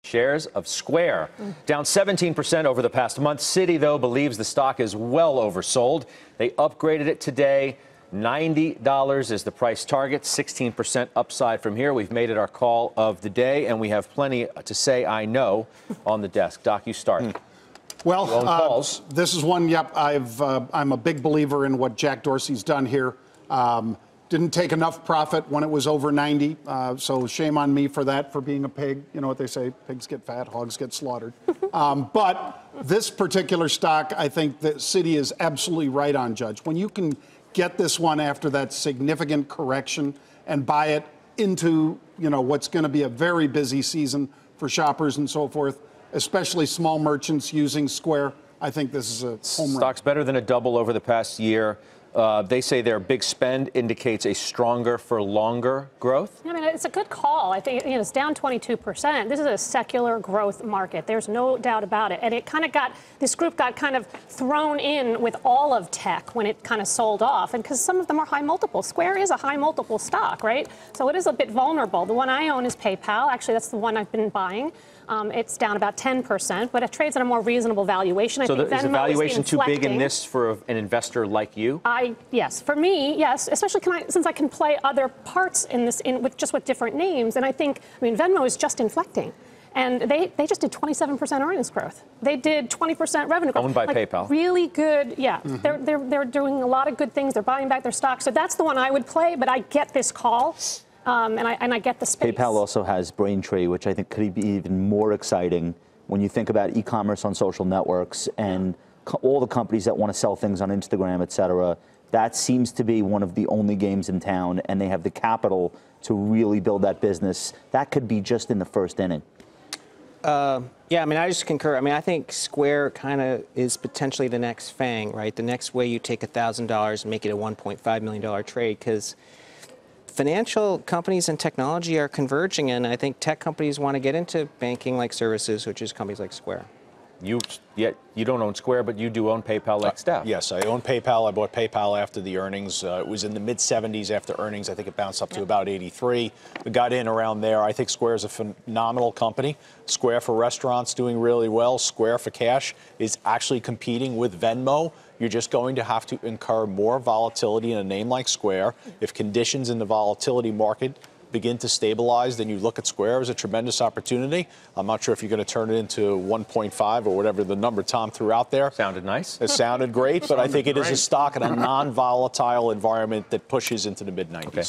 Shares of Square down 17% over the past month. Citi, though, believes the stock is well oversold. They upgraded it today. $90 is the price target, 16% upside from here. We've made it our call of the day, and we have plenty to say I know on the desk. Doc, you start. Well, this is one, I'm a big believer in what Jack Dorsey's done here. Didn't take enough profit when it was over 90, so shame on me for that, for being a pig. You know what they say, pigs get fat, hogs get slaughtered. But this particular stock, I think that Citi is absolutely right on, Judge. When you can get this one after that significant correction and buy it into, what's going to be a very busy season for shoppers and so forth, especially small merchants using Square, I think this is a home run. Stock's better than a double over the past year. They say their big spend indicates a stronger for longer growth. I mean, it's a good call. I think it's down 22%. This is a secular growth market. There's no doubt about it. And it kind of this group got kind of thrown in with all of tech when it kind of sold off. And because some of them are high multiple. Square is a high multiple stock, right? So it is a bit vulnerable. The one I own is PayPal. Actually, that's the one I've been buying. It's down about 10%, but it trades at a more reasonable valuation. So is the valuation too big in this for an investor like you? Yes, for me, yes. Especially since I can play other parts in this with different names. And I think, Venmo is just inflecting. And they just did 27% earnings growth. They did 20% revenue growth. Owned by PayPal. Really good, yeah. They're doing a lot of good things. They're buying back their stock. So that's the one I would play, but I get this call. And I get the space. PayPal also has Braintree, which I think could be even more exciting when you think about e-commerce on social networks and all the companies that want to sell things on Instagram, et cetera. That seems to be one of the only games in town, and they have the capital to really build that business. That could be just in the first inning. Yeah, I just concur. I think Square kind of is potentially the next FANG, right? The next way you take $1,000 and make it a $1.5 million trade, because financial companies and technology are converging, and I think tech companies want to get into banking-like services, which is companies like Square. You don't own Square, but you do own PayPal like Steph. Yes, I own PayPal. I bought PayPal after the earnings. It was in the mid-70s after earnings. I think it bounced up to about 83. We got in around there. I think Square is a phenomenal company. Square for restaurants doing really well. Square for cash is actually competing with Venmo. You're just going to have to incur more volatility in a name like Square. If conditions in the volatility market begin to stabilize, then you look at Square as a tremendous opportunity. I'm not sure if you're going to turn it into 1.5 or whatever the number Tom threw out there. Sounded nice. It sounded great, but I think it is a stock in a non-volatile environment that pushes into the mid-90s. Okay.